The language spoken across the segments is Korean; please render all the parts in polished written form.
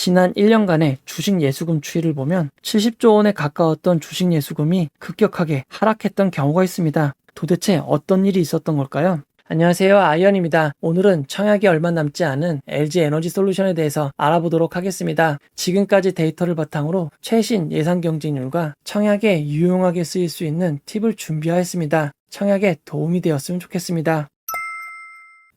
지난 1년간의 주식 예수금 추이를 보면 70조 원에 가까웠던 주식 예수금이 급격하게 하락했던 경우가 있습니다. 도대체 어떤 일이 있었던 걸까요? 안녕하세요, 아이언입니다. 오늘은 청약이 얼마 남지 않은 LG 에너지 솔루션에 대해서 알아보도록 하겠습니다. 지금까지 데이터를 바탕으로 최신 예상 경쟁률과 청약에 유용하게 쓰일 수 있는 팁을 준비하였습니다. 청약에 도움이 되었으면 좋겠습니다.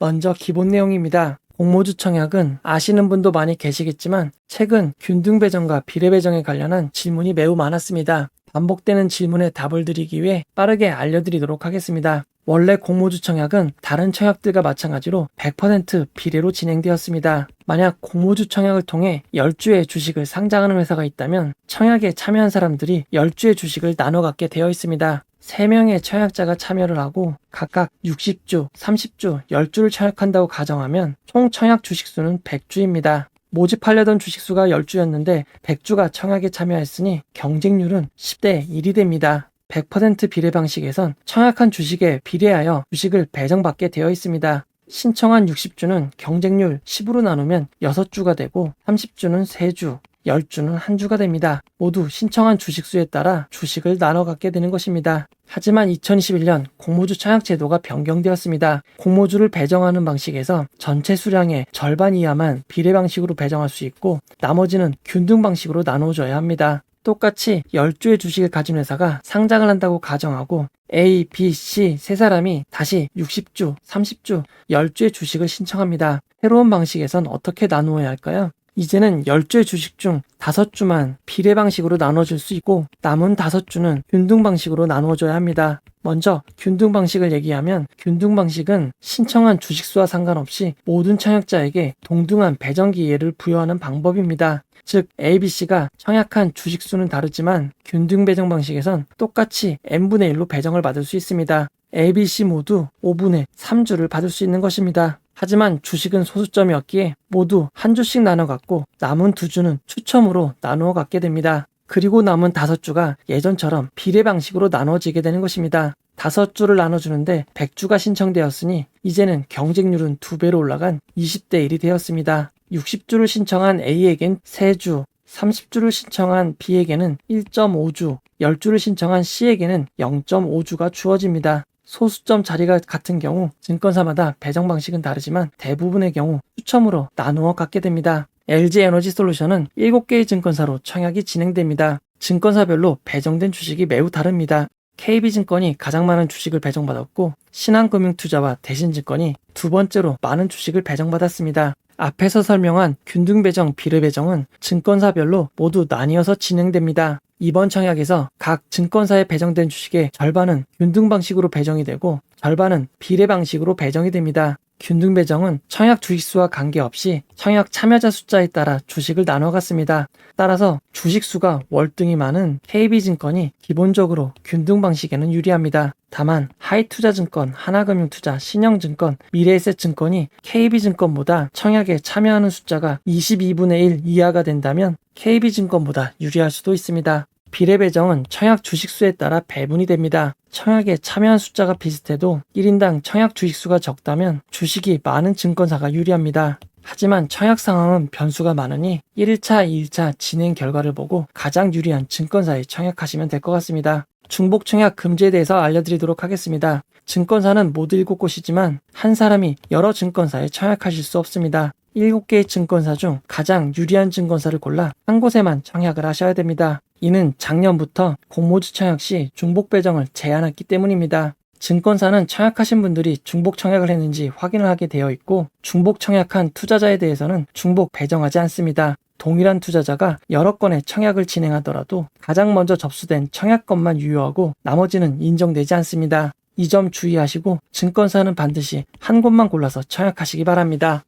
먼저 기본 내용입니다. 공모주 청약은 아시는 분도 많이 계시겠지만 최근 균등 배정과 비례 배정에 관련한 질문이 매우 많았습니다. 반복되는 질문에 답을 드리기 위해 빠르게 알려드리도록 하겠습니다. 원래 공모주 청약은 다른 청약들과 마찬가지로 100% 비례로 진행되었습니다. 만약 공모주 청약을 통해 10주의 주식을 상장하는 회사가 있다면 청약에 참여한 사람들이 10주의 주식을 나눠 갖게 되어 있습니다. 3명의 청약자가 참여를 하고 각각 60주, 30주, 10주를 청약한다고 가정하면 총 청약 주식수는 100주입니다. 모집하려던 주식수가 10주였는데 100주가 청약에 참여했으니 경쟁률은 10대 1이 됩니다. 100% 비례 방식에선 청약한 주식에 비례하여 주식을 배정받게 되어 있습니다. 신청한 60주는 경쟁률 10으로 나누면 6주가 되고 30주는 3주, 10주는 1주가 됩니다. 모두 신청한 주식수에 따라 주식을 나눠 갖게 되는 것입니다. 하지만 2021년 공모주 청약 제도가 변경되었습니다. 공모주를 배정하는 방식에서 전체 수량의 절반 이하만 비례 방식으로 배정할 수 있고 나머지는 균등 방식으로 나누어져야 합니다. 똑같이 10주의 주식을 가진 회사가 상장을 한다고 가정하고 A, B, C 세 사람이 다시 60주, 30주, 10주의 주식을 신청합니다. 새로운 방식에선 어떻게 나누어야 할까요? 이제는 10주의 주식 중 5주만 비례 방식으로 나눠질 수 있고 남은 5주는 균등 방식으로 나누어져야 합니다. 먼저 균등 방식을 얘기하면 균등 방식은 신청한 주식수와 상관없이 모든 청약자에게 동등한 배정 기회를 부여하는 방법입니다. 즉 ABC가 청약한 주식수는 다르지만 균등 배정 방식에선 똑같이 n분의 1로 배정을 받을 수 있습니다. ABC 모두 5분의 3주를 받을 수 있는 것입니다. 하지만 주식은 소수점이었기에 모두 한 주씩 나눠 갖고 남은 2주는 추첨으로 나누어 갖게 됩니다. 그리고 남은 5주가 예전처럼 비례 방식으로 나눠지게 되는 것입니다. 5주를 나눠주는데 100주가 신청되었으니 이제는 경쟁률은 2배로 올라간 20대 1이 되었습니다. 60주를 신청한 A에겐 3주, 30주를 신청한 B에게는 1.5주, 10주를 신청한 C에게는 0.5주가 주어집니다. 소수점 자리가 같은 경우 증권사마다 배정 방식은 다르지만 대부분의 경우 추첨으로 나누어 갖게 됩니다. LG 에너지 솔루션은 7개의 증권사로 청약이 진행됩니다. 증권사별로 배정된 주식이 매우 다릅니다. KB증권이 가장 많은 주식을 배정받았고 신한금융투자와 대신증권이 두 번째로 많은 주식을 배정받았습니다. 앞에서 설명한 균등 배정, 비례 배정은 증권사별로 모두 나뉘어서 진행됩니다. 이번 청약에서 각 증권사에 배정된 주식의 절반은 균등 방식으로 배정이 되고 절반은 비례 방식으로 배정이 됩니다. 균등 배정은 청약 주식수와 관계없이 청약 참여자 숫자에 따라 주식을 나눠 갖습니다. 따라서 주식수가 월등히 많은 KB증권이 기본적으로 균등 방식에는 유리합니다. 다만 하이투자증권, 하나금융투자, 신영증권, 미래에셋증권이 KB증권보다 청약에 참여하는 숫자가 22분의 1 이하가 된다면 KB증권보다 유리할 수도 있습니다. 비례 배정은 청약 주식수에 따라 배분이 됩니다. 청약에 참여한 숫자가 비슷해도 1인당 청약 주식수가 적다면 주식이 많은 증권사가 유리합니다. 하지만 청약 상황은 변수가 많으니 1차, 2차 진행 결과를 보고 가장 유리한 증권사에 청약하시면 될 것 같습니다. 중복 청약 금지에 대해서 알려드리도록 하겠습니다. 증권사는 모두 7곳이지만 한 사람이 여러 증권사에 청약하실 수 없습니다. 7개의 증권사 중 가장 유리한 증권사를 골라 한 곳에만 청약을 하셔야 됩니다. 이는 작년부터 공모주 청약 시 중복 배정을 제한했기 때문입니다. 증권사는 청약하신 분들이 중복 청약을 했는지 확인을 하게 되어 있고 중복 청약한 투자자에 대해서는 중복 배정하지 않습니다. 동일한 투자자가 여러 건의 청약을 진행하더라도 가장 먼저 접수된 청약건만 유효하고 나머지는 인정되지 않습니다. 이 점 주의하시고 증권사는 반드시 한 곳만 골라서 청약하시기 바랍니다.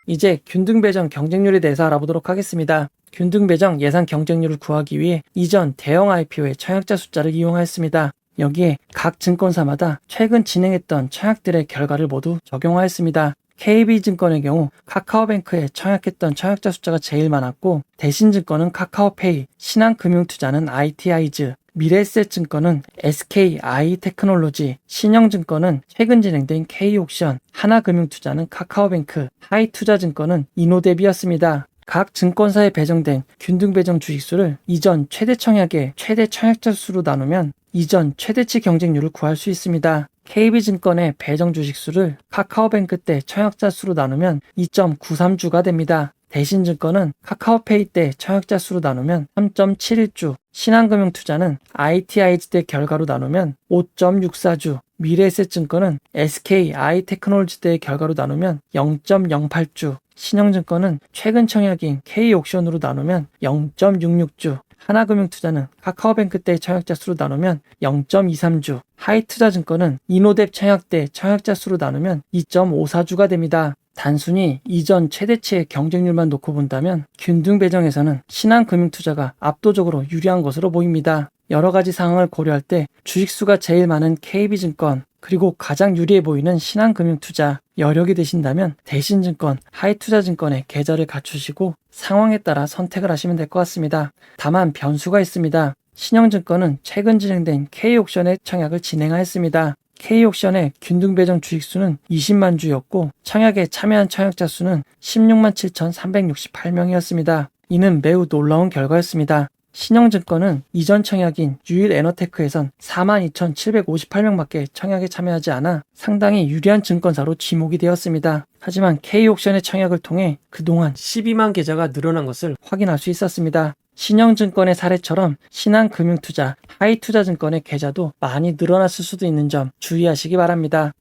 이제 균등 배정 경쟁률에 대해서 알아보도록 하겠습니다. 균등 배정 예상 경쟁률을 구하기 위해 이전 대형 IPO의 청약자 숫자를 이용하였습니다. 여기에 각 증권사마다 최근 진행했던 청약들의 결과를 모두 적용하였습니다. KB증권의 경우 카카오뱅크에 청약했던 청약자 숫자가 제일 많았고 대신증권은 카카오페이, 신한금융투자는 ITI즈, 미래에셋증권은 SKI테크놀로지, 신영증권은 최근 진행된 K옥션, 하나금융투자는 카카오뱅크, 하이투자증권은 이노대비였습니다. 각 증권사에 배정된 균등배정 주식수를 이전 최대 청약의 최대 청약자 수로 나누면 이전 최대치 경쟁률을 구할 수 있습니다. KB증권의 배정 주식수를 카카오뱅크 때 청약자 수로 나누면 2.93주가 됩니다. 대신증권은 카카오페이 때 청약자 수로 나누면 3.71주, 신한금융투자는 ITIG 때 결과로 나누면 5.64주, 미래에셋증권은 SKI테크놀로지 때의 결과로 나누면 0.08주, 신영증권은 최근 청약인 K옥션으로 나누면 0.66주, 하나금융투자는 카카오뱅크 때 청약자 수로 나누면 0.23주, 하이투자증권은 이노뎁 청약 때 청약자 수로 나누면 2.54주가 됩니다. 단순히 이전 최대치의 경쟁률만 놓고 본다면 균등 배정에서는 신한금융투자가 압도적으로 유리한 것으로 보입니다. 여러 가지 상황을 고려할 때 주식수가 제일 많은 KB증권, 그리고 가장 유리해 보이는 신한금융투자, 여력이 되신다면 대신증권, 하이투자증권의 계좌를 갖추시고 상황에 따라 선택을 하시면 될 것 같습니다. 다만 변수가 있습니다. 신영증권은 최근 진행된 K옥션의 청약을 진행하였습니다. K옥션의 균등배정 주식수는 20만 주였고 청약에 참여한 청약자 수는 16만 7,368명이었습니다. 이는 매우 놀라운 결과였습니다. 신영증권은 이전 청약인 유일에너테크에선 42,758명밖에 청약에 참여하지 않아 상당히 유리한 증권사로 지목이 되었습니다. 하지만 K옥션의 청약을 통해 그동안 12만 계좌가 늘어난 것을 확인할 수 있었습니다. 신영증권의 사례처럼 신한금융투자, 하이투자증권의 계좌도 많이 늘어났을 수도 있는 점 주의하시기 바랍니다.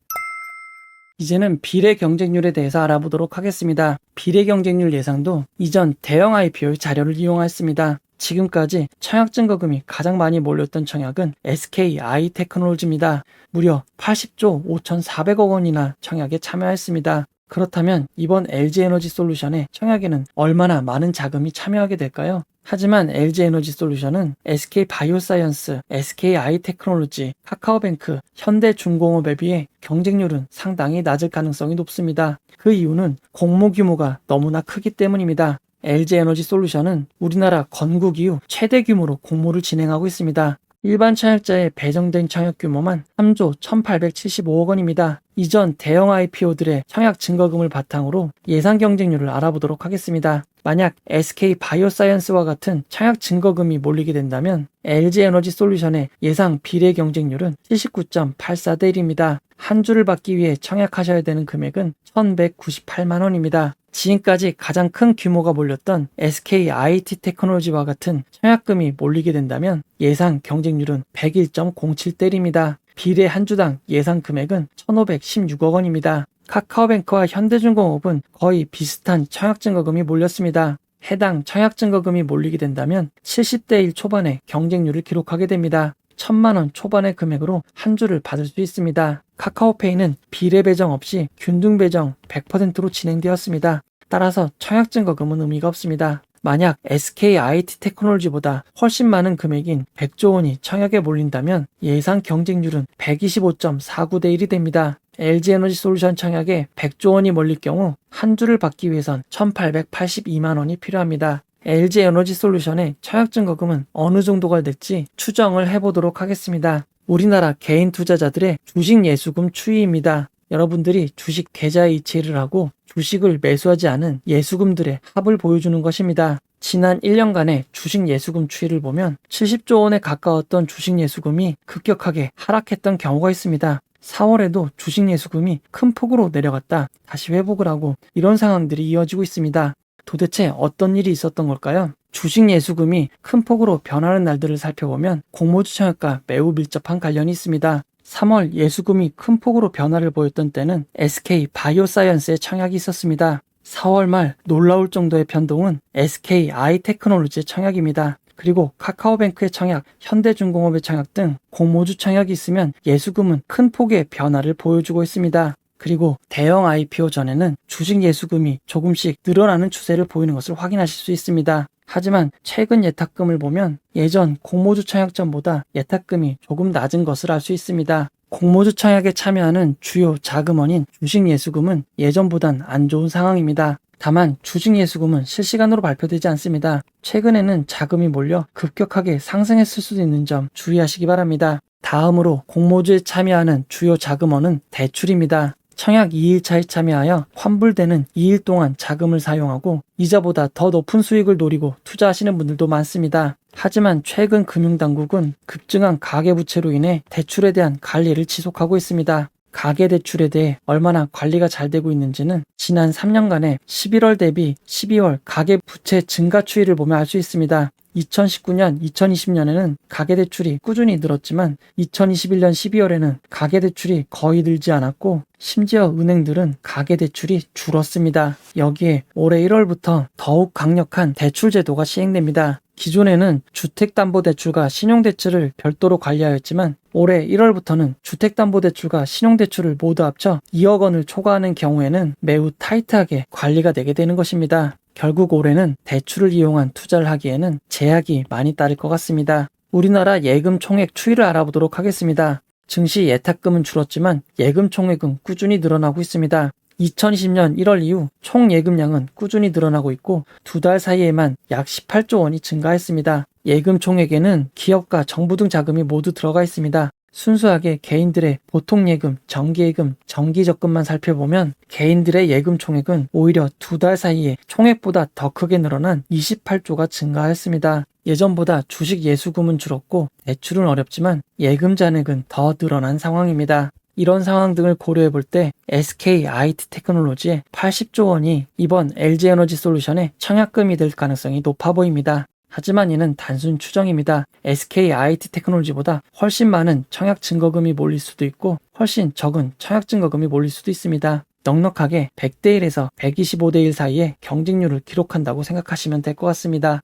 이제는 비례 경쟁률에 대해서 알아보도록 하겠습니다. 비례 경쟁률 예상도 이전 대형 IPO의 자료를 이용하였습니다. 지금까지 청약 증거금이 가장 많이 몰렸던 청약은 SKI테크놀로지입니다. 무려 80조 5,400억 원이나 청약에 참여했습니다. 그렇다면 이번 LG에너지솔루션의 청약에는 얼마나 많은 자금이 참여하게 될까요? 하지만 LG에너지솔루션은 SK바이오사이언스, SKI테크놀로지, 카카오뱅크, 현대중공업에 비해 경쟁률은 상당히 낮을 가능성이 높습니다. 그 이유는 공모 규모가 너무나 크기 때문입니다. LG에너지솔루션은 우리나라 건국 이후 최대 규모로 공모를 진행하고 있습니다. 일반 청약자에 배정된 청약 규모만 3조 1,875억 원입니다. 이전 대형 IPO들의 청약 증거금을 바탕으로 예상 경쟁률을 알아보도록 하겠습니다. 만약 SK바이오사이언스와 같은 청약 증거금이 몰리게 된다면 LG에너지솔루션의 예상 비례 경쟁률은 79.84대 1입니다. 한 주를 받기 위해 청약하셔야 되는 금액은 1,198만 원입니다. 지금까지 가장 큰 규모가 몰렸던 SKIT테크놀로지와 같은 청약금이 몰리게 된다면 예상 경쟁률은 101.07대 1입니다. 비례 한 주당 예상 금액은 1,516억 원입니다. 카카오뱅크와 현대중공업은 거의 비슷한 청약증거금이 몰렸습니다. 해당 청약증거금이 몰리게 된다면 70대 1 초반의 경쟁률을 기록하게 됩니다. 1,000만 원 초반의 금액으로 한 주를 받을 수 있습니다. 카카오페이는 비례 배정 없이 균등 배정 100%로 진행되었습니다. 따라서 청약증거금은 의미가 없습니다. 만약 SKIT테크놀로지보다 훨씬 많은 금액인 100조 원이 청약에 몰린다면 예상 경쟁률은 125.49대 1이 됩니다. LG에너지솔루션 청약에 100조 원이 몰릴 경우 한 주를 받기 위해선 1,882만 원이 필요합니다. LG에너지솔루션의 청약증거금은 어느 정도가 될지 추정을 해보도록 하겠습니다. 우리나라 개인 투자자들의 주식 예수금 추이입니다. 여러분들이 주식 계좌에 이체를 하고 주식을 매수하지 않은 예수금들의 합을 보여주는 것입니다. 지난 1년간의 주식 예수금 추이를 보면 70조 원에 가까웠던 주식 예수금이 급격하게 하락했던 경우가 있습니다. 4월에도 주식 예수금이 큰 폭으로 내려갔다 다시 회복을 하고 이런 상황들이 이어지고 있습니다. 도대체 어떤 일이 있었던 걸까요? 주식 예수금이 큰 폭으로 변하는 날들을 살펴보면 공모주 청약과 매우 밀접한 관련이 있습니다. 3월 예수금이 큰 폭으로 변화를 보였던 때는 SK바이오사이언스의 청약이 있었습니다. 4월 말 놀라울 정도의 변동은 SKI테크놀로지의 청약입니다. 그리고 카카오뱅크의 청약, 현대중공업의 청약 등 공모주 청약이 있으면 예수금은 큰 폭의 변화를 보여주고 있습니다. 그리고 대형 IPO 전에는 주식 예수금이 조금씩 늘어나는 추세를 보이는 것을 확인하실 수 있습니다. 하지만 최근 예탁금을 보면 예전 공모주 청약 전보다 예탁금이 조금 낮은 것을 알 수 있습니다. 공모주 청약에 참여하는 주요 자금원인 주식 예수금은 예전보단 안 좋은 상황입니다. 다만 주식 예수금은 실시간으로 발표되지 않습니다. 최근에는 자금이 몰려 급격하게 상승했을 수도 있는 점 주의하시기 바랍니다. 다음으로 공모주에 참여하는 주요 자금원은 대출입니다. 청약 2일차에 참여하여 환불되는 2일 동안 자금을 사용하고 이자보다 더 높은 수익을 노리고 투자하시는 분들도 많습니다. 하지만 최근 금융당국은 급증한 가계부채로 인해 대출에 대한 관리를 지속하고 있습니다. 가계대출에 대해 얼마나 관리가 잘 되고 있는지는 지난 3년간의 11월 대비 12월 가계부채 증가 추이를 보면 알 수 있습니다. 2019년, 2020년에는 가계대출이 꾸준히 늘었지만 2021년 12월에는 가계대출이 거의 늘지 않았고 심지어 은행들은 가계대출이 줄었습니다. 여기에 올해 1월부터 더욱 강력한 대출 제도가 시행됩니다. 기존에는 주택담보대출과 신용대출을 별도로 관리하였지만 올해 1월부터는 주택담보대출과 신용대출을 모두 합쳐 2억 원을 초과하는 경우에는 매우 타이트하게 관리가 되게 되는 것입니다. 결국 올해는 대출을 이용한 투자를 하기에는 제약이 많이 따를 것 같습니다. 우리나라 예금 총액 추이를 알아보도록 하겠습니다. 증시 예탁금은 줄었지만 예금 총액은 꾸준히 늘어나고 있습니다. 2020년 1월 이후 총 예금량은 꾸준히 늘어나고 있고 2달 사이에만 약 18조 원이 증가했습니다. 예금 총액에는 기업과 정부 등 자금이 모두 들어가 있습니다. 순수하게 개인들의 보통예금, 정기예금, 정기적금만 살펴보면 개인들의 예금 총액은 오히려 2달 사이에 총액보다 더 크게 늘어난 28조가 증가했습니다. 예전보다 주식 예수금은 줄었고 대출은 어렵지만 예금 잔액은 더 늘어난 상황입니다. 이런 상황 등을 고려해 볼 때 SK IT 테크놀로지의 80조 원이 이번 LG 에너지 솔루션의 청약금이 될 가능성이 높아 보입니다. 하지만 이는 단순 추정입니다. SK IT 테크놀로지보다 훨씬 많은 청약 증거금이 몰릴 수도 있고 훨씬 적은 청약 증거금이 몰릴 수도 있습니다. 넉넉하게 100대 1에서 125대 1 사이의 경쟁률을 기록한다고 생각하시면 될 것 같습니다.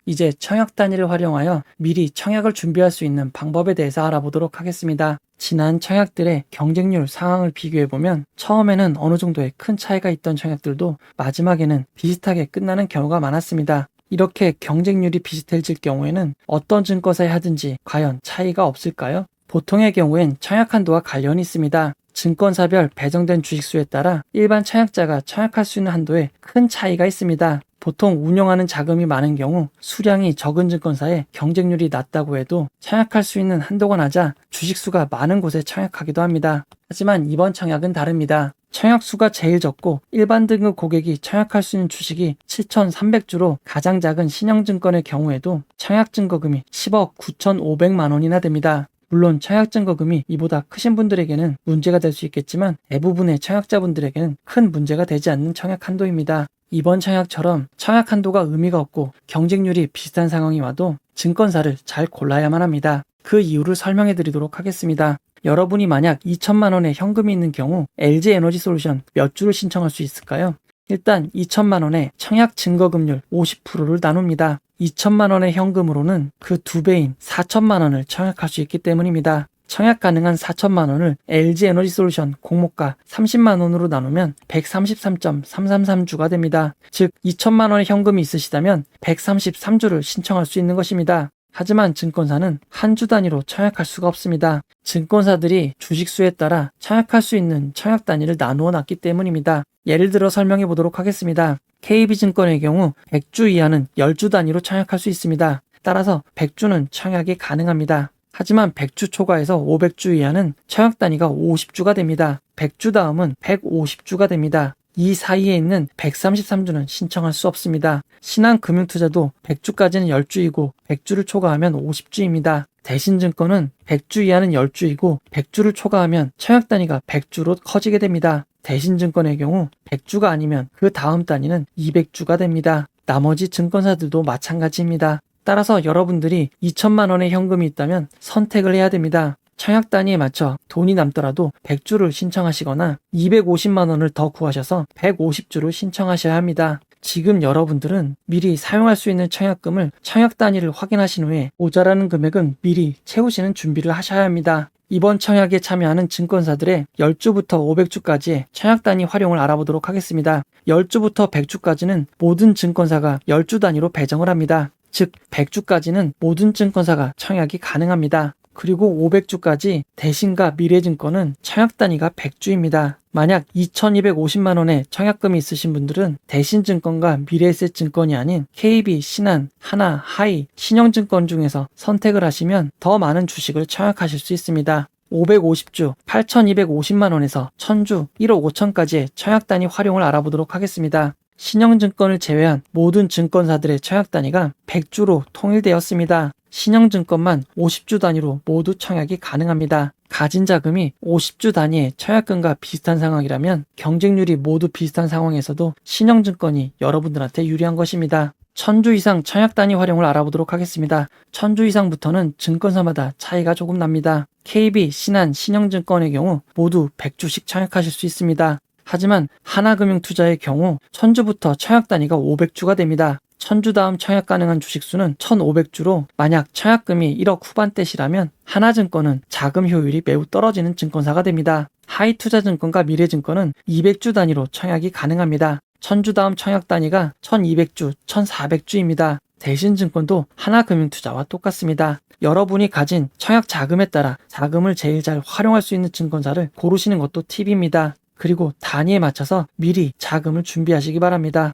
이제 청약 단위를 활용하여 미리 청약을 준비할 수 있는 방법에 대해서 알아보도록 하겠습니다. 지난 청약들의 경쟁률 상황을 비교해보면 처음에는 어느 정도의 큰 차이가 있던 청약들도 마지막에는 비슷하게 끝나는 경우가 많았습니다. 이렇게 경쟁률이 비슷해질 경우에는 어떤 증권사에 하든지 과연 차이가 없을까요? 보통의 경우엔 청약 한도와 관련이 있습니다. 증권사별 배정된 주식수에 따라 일반 청약자가 청약할 수 있는 한도에 큰 차이가 있습니다. 보통 운영하는 자금이 많은 경우 수량이 적은 증권사에 경쟁률이 낮다고 해도 청약할 수 있는 한도가 낮아 주식수가 많은 곳에 청약하기도 합니다. 하지만 이번 청약은 다릅니다. 청약수가 제일 적고 일반 등급 고객이 청약할 수 있는 주식이 7,300주로 가장 작은 신영증권의 경우에도 청약 증거금이 10억 9,500만 원이나 됩니다. 물론 청약 증거금이 이보다 크신 분들에게는 문제가 될 수 있겠지만 대부분의 청약자분들에게는 큰 문제가 되지 않는 청약 한도입니다. 이번 청약처럼 청약 한도가 의미가 없고 경쟁률이 비슷한 상황이 와도 증권사를 잘 골라야만 합니다. 그 이유를 설명해 드리도록 하겠습니다. 여러분이 만약 2천만 원의 현금이 있는 경우 LG 에너지 솔루션 몇 주를 신청할 수 있을까요? 일단 2천만 원에 청약 증거금률 50%를 나눕니다. 2천만 원의 현금으로는 그 2배인 4천만 원을 청약할 수 있기 때문입니다. 청약 가능한 4천만 원을 LG 에너지 솔루션 공모가 30만 원으로 나누면 133.333주가 됩니다. 즉 2천만 원의 현금이 있으시다면 133주를 신청할 수 있는 것입니다. 하지만 증권사는 한 주 단위로 청약할 수가 없습니다. 증권사들이 주식수에 따라 청약할 수 있는 청약 단위를 나누어 놨기 때문입니다. 예를 들어 설명해 보도록 하겠습니다. KB증권의 경우 100주 이하는 10주 단위로 청약할 수 있습니다. 따라서 100주는 청약이 가능합니다. 하지만 100주 초과해서 500주 이하는 청약 단위가 50주가 됩니다. 100주 다음은 150주가 됩니다. 이 사이에 있는 133주는 신청할 수 없습니다. 신한금융투자도 100주까지는 10주이고 100주를 초과하면 50주입니다. 대신증권은 100주 이하는 10주이고 100주를 초과하면 청약 단위가 100주로 커지게 됩니다. 대신증권의 경우 100주가 아니면 그 다음 단위는 200주가 됩니다. 나머지 증권사들도 마찬가지입니다. 따라서 여러분들이 2천만 원의 현금이 있다면 선택을 해야 됩니다. 청약 단위에 맞춰 돈이 남더라도 100주를 신청하시거나 250만 원을 더 구하셔서 150주를 신청하셔야 합니다. 지금 여러분들은 미리 사용할 수 있는 청약금을 청약 단위를 확인하신 후에 모자라는 금액은 미리 채우시는 준비를 하셔야 합니다. 이번 청약에 참여하는 증권사들의 10주부터 500주까지의 청약 단위 활용을 알아보도록 하겠습니다. 10주부터 100주까지는 모든 증권사가 10주 단위로 배정을 합니다. 즉 100주까지는 모든 증권사가 청약이 가능합니다. 그리고 500주까지 대신과 미래증권은 청약 단위가 100주입니다. 만약 2,250만 원의 청약금이 있으신 분들은 대신증권과 미래에셋증권이 아닌 KB, 신한, 하나, 하이, 신영증권 중에서 선택을 하시면 더 많은 주식을 청약하실 수 있습니다. 550주 8,250만 원에서 1,000주 1억 5천까지의 청약 단위 활용을 알아보도록 하겠습니다. 신영증권을 제외한 모든 증권사들의 청약 단위가 100주로 통일되었습니다. 신영증권만 50주 단위로 모두 청약이 가능합니다. 가진 자금이 50주 단위의 청약금과 비슷한 상황이라면 경쟁률이 모두 비슷한 상황에서도 신영증권이 여러분들한테 유리한 것입니다. 1,000주 이상 청약 단위 활용을 알아보도록 하겠습니다. 1,000주 이상부터는 증권사마다 차이가 조금 납니다. KB, 신한, 신영증권의 경우 모두 100주씩 청약하실 수 있습니다. 하지만 하나금융투자의 경우 1,000주부터 청약 단위가 500주가 됩니다. 1,000주 다음 청약 가능한 주식수는 1,500주로 만약 청약금이 1억 후반대시라면 하나증권은 자금 효율이 매우 떨어지는 증권사가 됩니다. 하이투자증권과 미래증권은 200주 단위로 청약이 가능합니다. 1,000주 다음 청약 단위가 1,200주, 1,400주입니다. 대신증권도 하나금융투자와 똑같습니다. 여러분이 가진 청약 자금에 따라 자금을 제일 잘 활용할 수 있는 증권사를 고르시는 것도 팁입니다. 그리고 단위에 맞춰서 미리 자금을 준비하시기 바랍니다.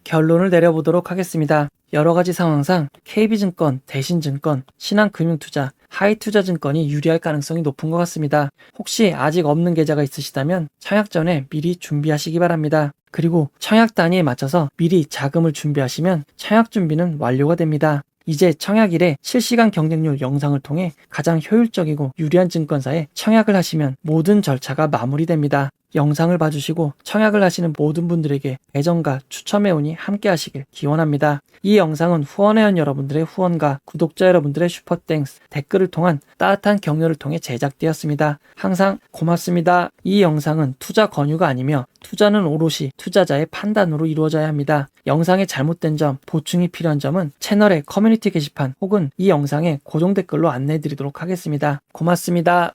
결론을 내려보도록 하겠습니다. 여러 가지 상황상 KB증권, 대신증권, 신한금융투자, 하이투자증권이 유리할 가능성이 높은 것 같습니다. 혹시 아직 없는 계좌가 있으시다면 청약 전에 미리 준비하시기 바랍니다. 그리고 청약 단위에 맞춰서 미리 자금을 준비하시면 청약 준비는 완료가 됩니다. 이제 청약일에 실시간 경쟁률 영상을 통해 가장 효율적이고 유리한 증권사에 청약을 하시면 모든 절차가 마무리됩니다. 영상을 봐주시고 청약을 하시는 모든 분들에게 애정과 추첨의 운이 함께 하시길 기원합니다. 이 영상은 후원회원 여러분들의 후원과 구독자 여러분들의 슈퍼땡스, 댓글을 통한 따뜻한 격려를 통해 제작되었습니다. 항상 고맙습니다. 이 영상은 투자 권유가 아니며 투자는 오롯이 투자자의 판단으로 이루어져야 합니다. 영상의 잘못된 점, 보충이 필요한 점은 채널의 커뮤니티 게시판 혹은 이 영상의 고정 댓글로 안내해 드리도록 하겠습니다. 고맙습니다.